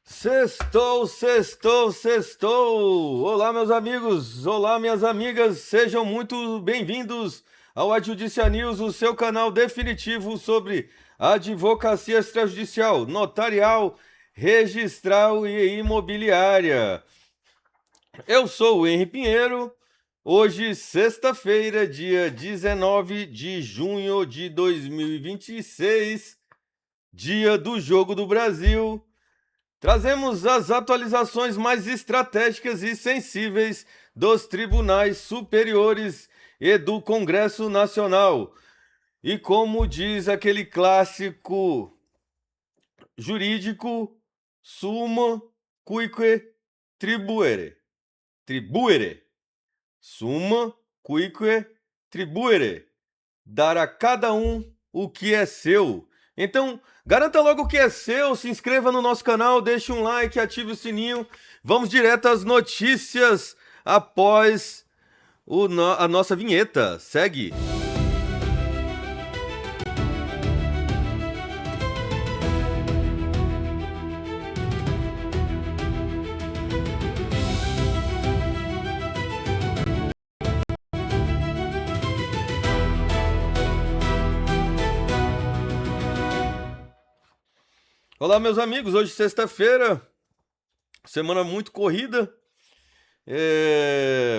Sextou, sextou, sextou! Olá, meus amigos! Olá, minhas amigas! Sejam muito bem-vindos ao Adjudicia News, o seu canal definitivo sobre advocacia extrajudicial, notarial, registral e imobiliária. Eu sou o Henri Pinheiro. Hoje, sexta-feira, dia 19 de junho de 2026, dia do Jogo do Brasil. Trazemos as atualizações mais estratégicas e sensíveis dos tribunais superiores e do Congresso Nacional. E como diz aquele clássico jurídico, summa cuique tribuere. Tribuere. Summa cuique tribuere. Dar a cada um o que é seu. Então, garanta logo o que é seu, se inscreva no nosso canal, deixe um like, ative o sininho. Vamos direto às notícias após a nossa vinheta. Segue! Olá, meus amigos, hoje sexta-feira, semana muito corrida,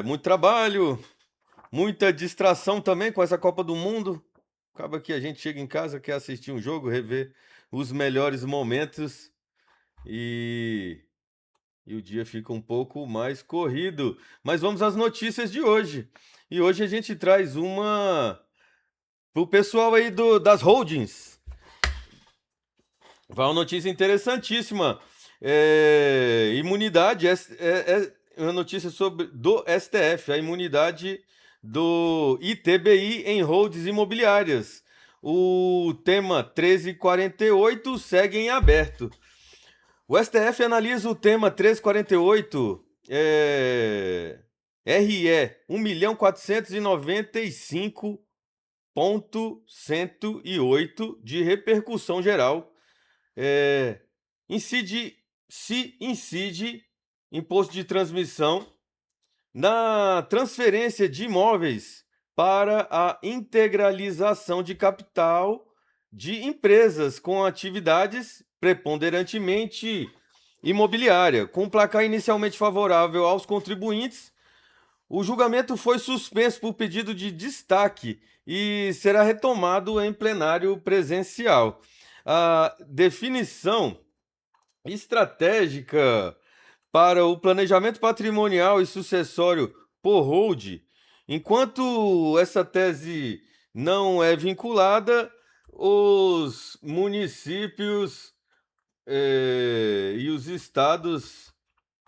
muito trabalho, muita distração também com essa Copa do Mundo. Acaba que a gente chega em casa, quer assistir um jogo, rever os melhores momentos e o dia fica um pouco mais corrido. Mas vamos às notícias de hoje. E hoje a gente traz uma pro pessoal aí das holdings. Vai uma notícia interessantíssima. Imunidade é uma notícia do STF, a imunidade do ITBI em holdings imobiliárias. O tema 1348 segue em aberto. O STF analisa o tema 1348 RE 1.495.108 de repercussão geral. Incide imposto de transmissão na transferência de imóveis para a integralização de capital de empresas com atividades preponderantemente imobiliária. Com placar inicialmente favorável aos contribuintes, o julgamento foi suspenso por pedido de destaque e será retomado em plenário presencial. A definição estratégica para o planejamento patrimonial e sucessório por hold, enquanto essa tese não é vinculada, os municípios e os estados,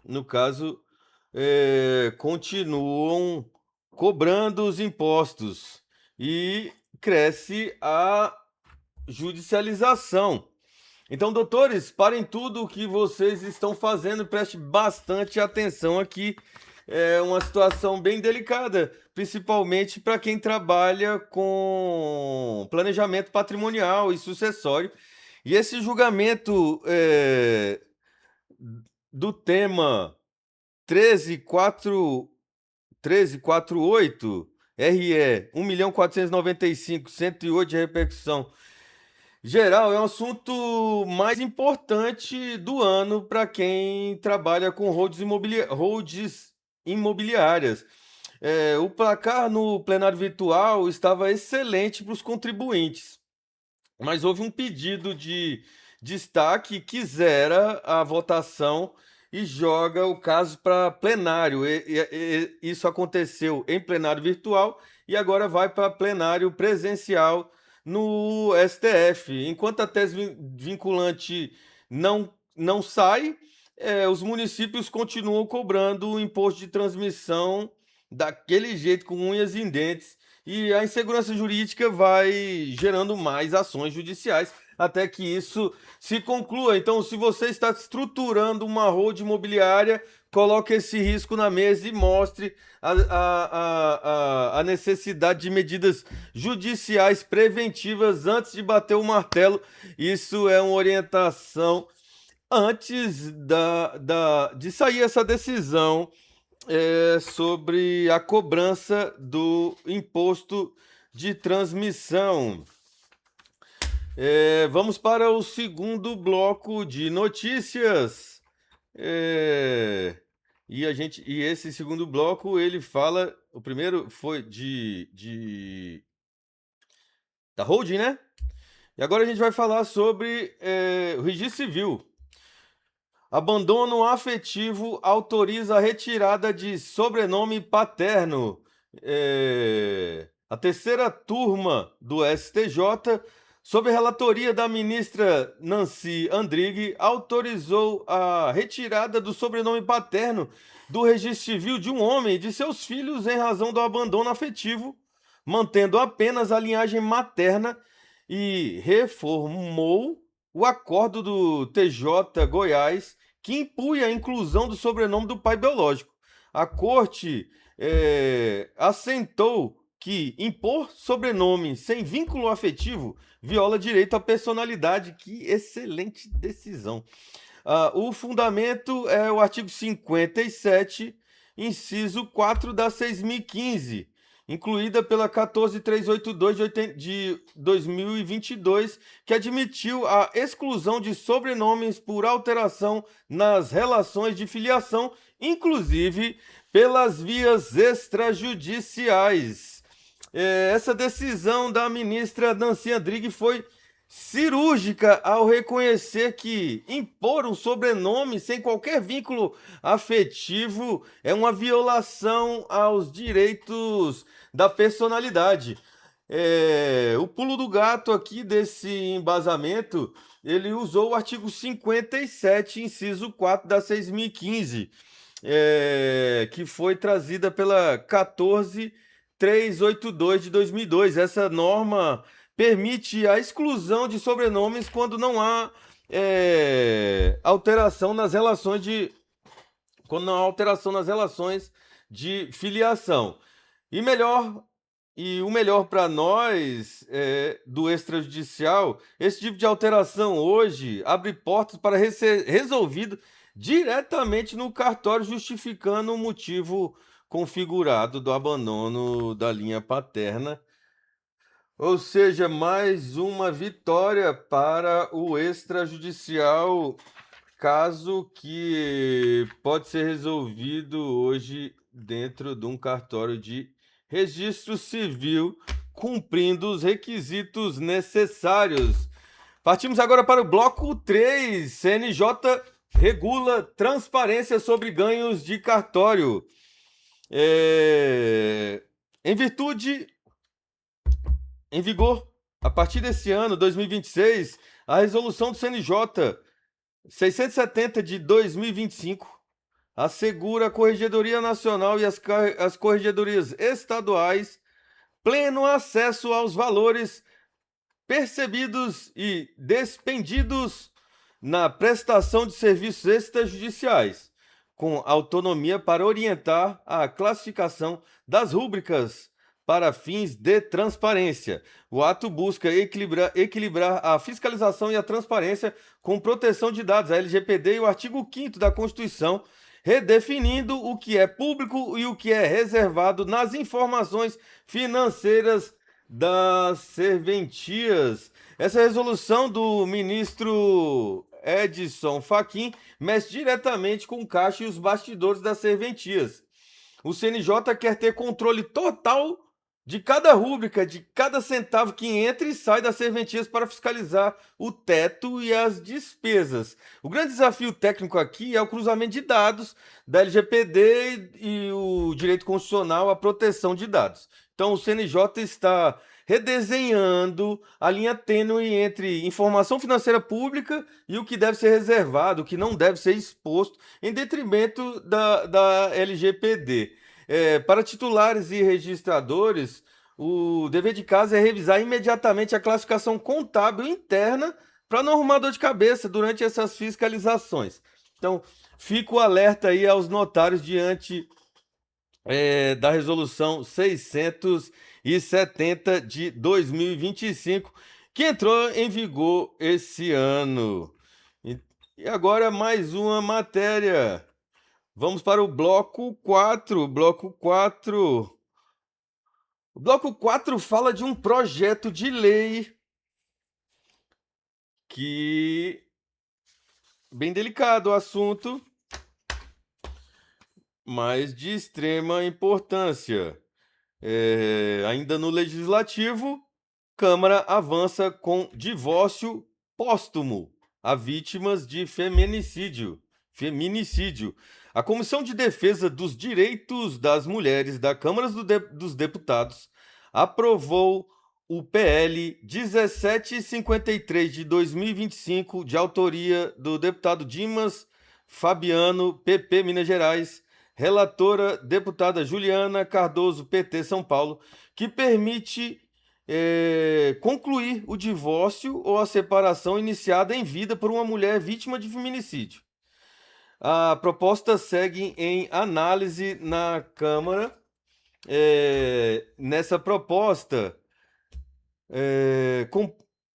no caso, continuam cobrando os impostos e cresce a judicialização. Então, doutores, parem tudo o que vocês estão fazendo e preste bastante atenção aqui. É uma situação bem delicada, principalmente para quem trabalha com planejamento patrimonial e sucessório. E esse julgamento do tema 1348 RE 1.495.108 de repercussão geral, é um assunto mais importante do ano para quem trabalha com holds imobiliárias. O placar no plenário virtual estava excelente para os contribuintes, mas houve um pedido de destaque que zera a votação e joga o caso para plenário. Isso aconteceu em plenário virtual e agora vai para plenário presencial no STF. Enquanto a tese vinculante não sai, os municípios continuam cobrando o imposto de transmissão daquele jeito, com unhas e dentes, e a insegurança jurídica vai gerando mais ações judiciais até que isso se conclua. Então, se você está estruturando uma hold imobiliária, coloque esse risco na mesa e mostre a necessidade de medidas judiciais preventivas antes de bater o martelo. Isso é uma orientação antes de sair essa decisão sobre a cobrança do imposto de transmissão. Vamos para o segundo bloco de notícias. E esse segundo bloco, ele fala. O primeiro foi da holding, né? E agora a gente vai falar sobre o registro civil. Abandono afetivo autoriza a retirada de sobrenome paterno. A terceira turma do STJ, sob relatoria da ministra Nancy Andrighi, autorizou a retirada do sobrenome paterno do registro civil de um homem e de seus filhos em razão do abandono afetivo, mantendo apenas a linhagem materna, e reformou o acordo do TJ Goiás que impunha a inclusão do sobrenome do pai biológico. A corte assentou que impor sobrenome sem vínculo afetivo viola direito à personalidade. Que excelente decisão. O fundamento é o artigo 57, inciso 4 da 6.015, incluída pela 14382 de 2022, que admitiu a exclusão de sobrenomes por alteração nas relações de filiação, inclusive pelas vias extrajudiciais. Essa decisão da ministra Nancy Andrighi foi cirúrgica ao reconhecer que impor um sobrenome sem qualquer vínculo afetivo é uma violação aos direitos da personalidade. O pulo do gato aqui desse embasamento, ele usou o artigo 57, inciso 4 da 6.015, que foi trazida pela 14382 de 2002. Essa norma permite a exclusão de sobrenomes quando não há alteração nas relações de filiação. E o melhor para nós do extrajudicial, esse tipo de alteração hoje abre portas para ser resolvido diretamente no cartório, justificando o motivo configurado do abandono da linha paterna. Ou seja, mais uma vitória para o extrajudicial, caso que pode ser resolvido hoje dentro de um cartório de registro civil, cumprindo os requisitos necessários. Partimos agora para o bloco 3. CNJ regula transparência sobre ganhos de cartório. Em vigor, a partir desse ano, 2026, a resolução do CNJ 670 de 2025 assegura à Corregedoria Nacional e às corregedorias estaduais pleno acesso aos valores percebidos e despendidos na prestação de serviços extrajudiciais, com autonomia para orientar a classificação das rúbricas para fins de transparência. O ato busca equilibrar a fiscalização e a transparência com proteção de dados, a LGPD, e o artigo 5º da Constituição, redefinindo o que é público e o que é reservado nas informações financeiras das serventias. Essa resolução do ministro Edson Fachin mexe diretamente com o caixa e os bastidores das serventias. O CNJ quer ter controle total de cada rúbrica, de cada centavo que entra e sai das serventias para fiscalizar o teto e as despesas. O grande desafio técnico aqui é o cruzamento de dados da LGPD e o direito constitucional à proteção de dados. Então, o CNJ está redesenhando a linha tênue entre informação financeira pública e o que deve ser reservado, o que não deve ser exposto, em detrimento da LGPD. Para titulares e registradores, o dever de casa é revisar imediatamente a classificação contábil interna para não arrumar dor de cabeça durante essas fiscalizações. Então, fica o alerta aí aos notários diante da resolução 670 de 2025, que entrou em vigor esse ano. E agora mais uma matéria. Vamos para o bloco 4. Bloco 4. O bloco 4 fala de um projeto de lei que bem delicado o assunto, mas de extrema importância. Ainda no legislativo, Câmara avança com divórcio póstumo a vítimas de feminicídio. Feminicídio. A Comissão de Defesa dos Direitos das Mulheres da Câmara dos Deputados aprovou o PL 1753 de 2025, de autoria do deputado Dimas Fabiano, PP Minas Gerais, relatora deputada Juliana Cardoso, PT São Paulo, que permite concluir o divórcio ou a separação iniciada em vida por uma mulher vítima de feminicídio. A proposta segue em análise na Câmara. Nessa proposta,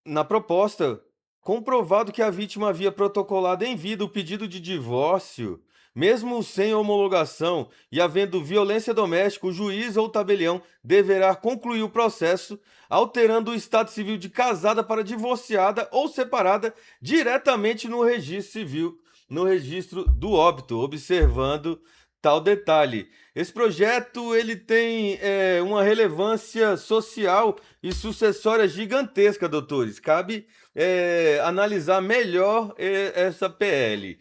na proposta, comprovado que a vítima havia protocolado em vida o pedido de divórcio, mesmo sem homologação e havendo violência doméstica, o juiz ou tabelião deverá concluir o processo, alterando o estado civil de casada para divorciada ou separada diretamente no registro civil, no registro do óbito, observando tal detalhe. Esse projeto ele tem uma relevância social e sucessória gigantesca, doutores. Cabe analisar melhor essa PL.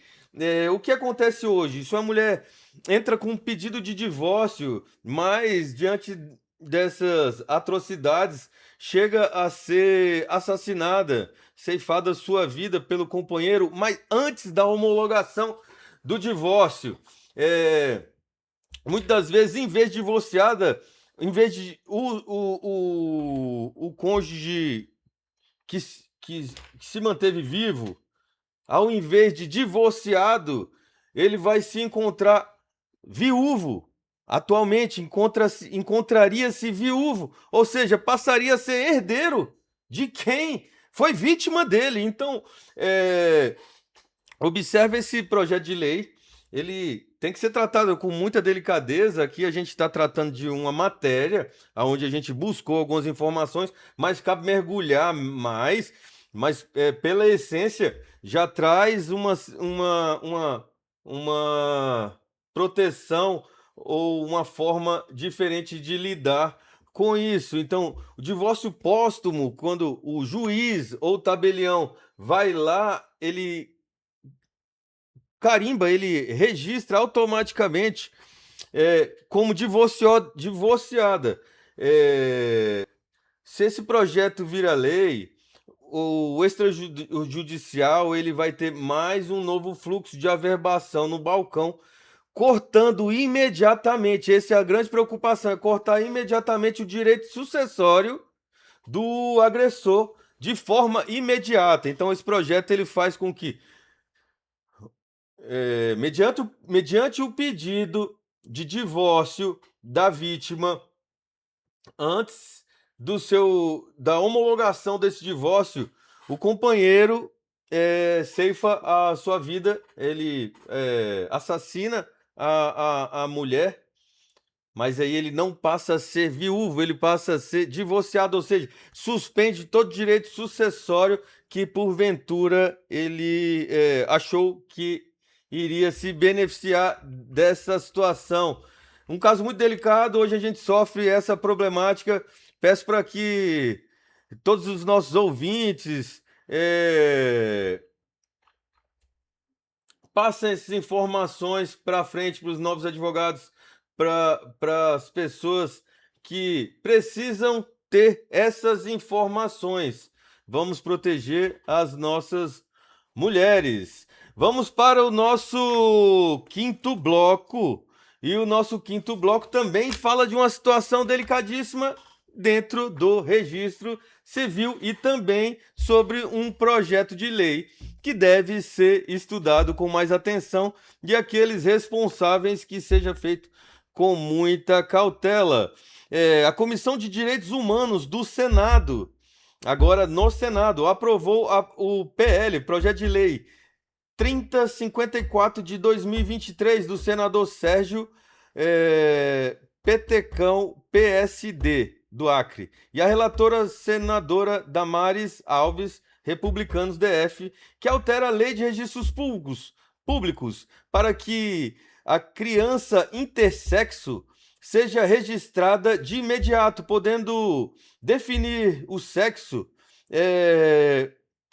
O que acontece hoje? Se uma mulher entra com um pedido de divórcio, mas diante dessas atrocidades chega a ser assassinada, ceifada sua vida pelo companheiro, mas antes da homologação do divórcio. Muitas das vezes, em vez de divorciada, em vez de o cônjuge que se manteve vivo, ao invés de divorciado, ele vai se encontrar viúvo. Atualmente, encontraria-se viúvo, ou seja, passaria a ser herdeiro de quem foi vítima dele. Então, observe esse projeto de lei, ele tem que ser tratado com muita delicadeza. Aqui a gente está tratando de uma matéria onde a gente buscou algumas informações, mas cabe mergulhar mais, mas pela essência já traz uma proteção ou uma forma diferente de lidar com isso. Então, o divórcio póstumo, quando o juiz ou tabelião vai lá, ele carimba, ele registra automaticamente como divorciada. Se esse projeto vira lei, o extrajudicial ele vai ter mais um novo fluxo de averbação no balcão, cortando imediatamente. Essa é a grande preocupação, é cortar imediatamente o direito sucessório do agressor de forma imediata. Então, esse projeto ele faz com que mediante o pedido de divórcio da vítima, antes da homologação desse divórcio, o companheiro ceifa a sua vida, ele assassina a mulher, mas aí ele não passa a ser viúvo, ele passa a ser divorciado, ou seja, suspende todo direito sucessório que porventura ele achou que iria se beneficiar dessa situação. Um caso muito delicado, hoje a gente sofre essa problemática. Peço para que todos os nossos ouvintes passem essas informações para frente para os novos advogados, para as pessoas que precisam ter essas informações. Vamos proteger as nossas mulheres. Vamos para o nosso quinto bloco. E o nosso quinto bloco também fala de uma situação delicadíssima dentro do registro civil e também sobre um projeto de lei que deve ser estudado com mais atenção e aqueles responsáveis que seja feito com muita cautela. A Comissão de Direitos Humanos do Senado, agora no Senado, aprovou o PL, projeto de lei 3054 de 2023, do senador Sérgio Petecão, PSD, do Acre. E a relatora senadora Damares Alves, Republicanos DF, que altera a lei de registros públicos para que a criança intersexo seja registrada de imediato, podendo definir o sexo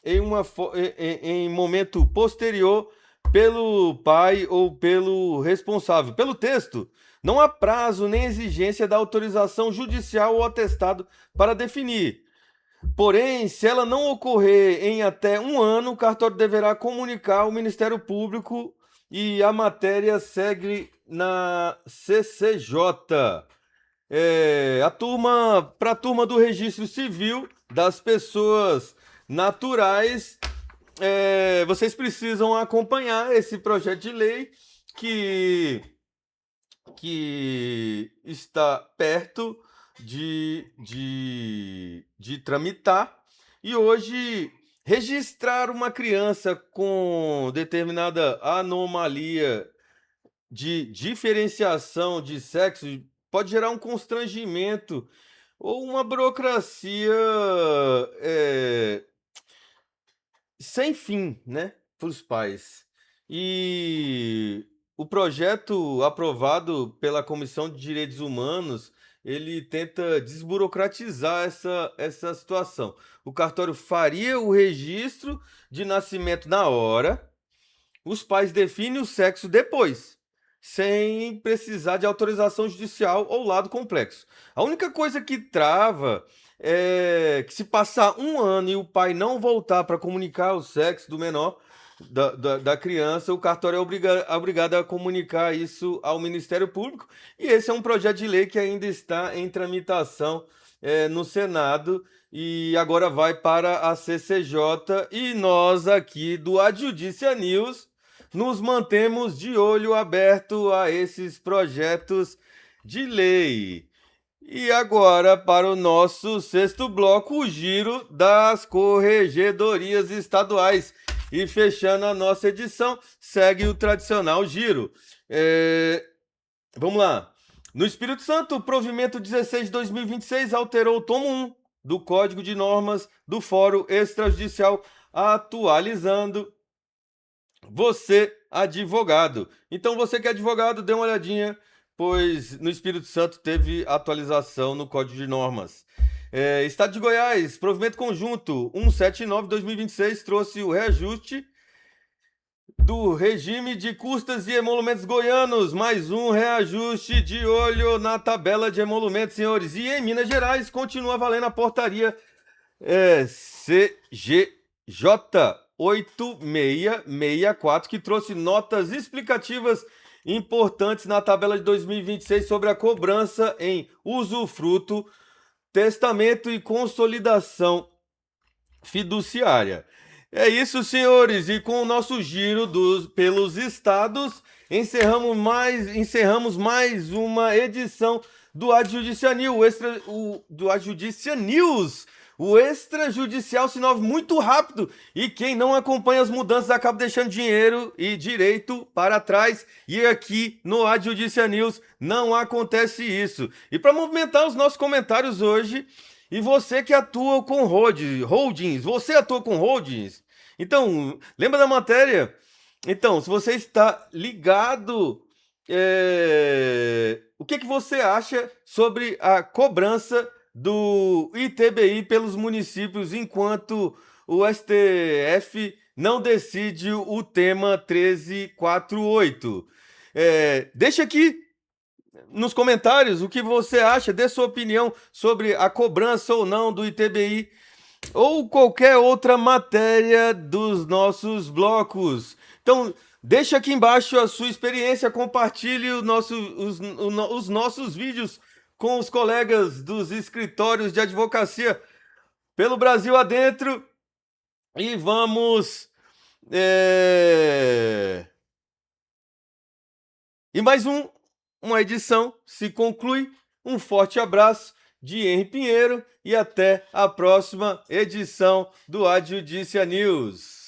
em momento posterior pelo pai ou pelo responsável. Pelo texto, não há prazo nem exigência da autorização judicial ou atestado para definir. Porém, se ela não ocorrer em até um ano, o cartório deverá comunicar ao Ministério Público e a matéria segue na CCJ. Para a turma do Registro Civil das pessoas naturais, vocês precisam acompanhar esse projeto de lei que está perto de tramitar. E hoje, registrar uma criança com determinada anomalia de diferenciação de sexo pode gerar um constrangimento ou uma burocracia sem fim, né, para os pais. E o projeto aprovado pela Comissão de Direitos Humanos, ele tenta desburocratizar essa situação. O cartório faria o registro de nascimento na hora, os pais definem o sexo depois, sem precisar de autorização judicial ou lado complexo. A única coisa que trava é que, se passar um ano e o pai não voltar para comunicar o sexo do menor, da criança, o cartório é obrigado a comunicar isso ao Ministério Público. E esse é um projeto de lei que ainda está em tramitação no Senado e agora vai para a CCJ. E nós aqui do Adjudicia News nos mantemos de olho aberto a esses projetos de lei. E agora, para o nosso sexto bloco, o giro das corregedorias estaduais. E fechando a nossa edição, segue o tradicional giro. Vamos lá. No Espírito Santo, o provimento 16 de 2026 alterou o tomo 1 do Código de Normas do Fórum Extrajudicial, atualizando você, advogado. Então, você que é advogado, dê uma olhadinha, pois no Espírito Santo teve atualização no Código de Normas. Estado de Goiás, provimento conjunto 179/2026 trouxe o reajuste do regime de custas e emolumentos goianos, mais um reajuste. De olho na tabela de emolumentos, senhores. E em Minas Gerais continua valendo a portaria CGJ 8664, que trouxe notas explicativas importantes na tabela de 2026 sobre a cobrança em usufruto, testamento e consolidação fiduciária. É isso, senhores, e com o nosso giro pelos estados, encerramos mais uma edição do Adjudicia News, o extrajudicial Sinov, muito rápido, e quem não acompanha as mudanças acaba deixando dinheiro e direito para trás, e aqui no Adjudicia News não acontece isso. E para movimentar os nossos comentários hoje, e você que atua com holdings, você atua com holdings? Então, lembra da matéria? Então, se você está ligado, o que você acha sobre a cobrança do ITBI pelos municípios enquanto o STF não decide o tema 1348? Deixa aqui nos comentários o que você acha, dê sua opinião sobre a cobrança ou não do ITBI ou qualquer outra matéria dos nossos blocos. Então, deixa aqui embaixo a sua experiência, compartilhe os nossos vídeos com os colegas dos escritórios de advocacia pelo Brasil adentro. E vamos... E mais uma edição se conclui. Um forte abraço de Henri Pinheiro e até a próxima edição do Adjudicia News.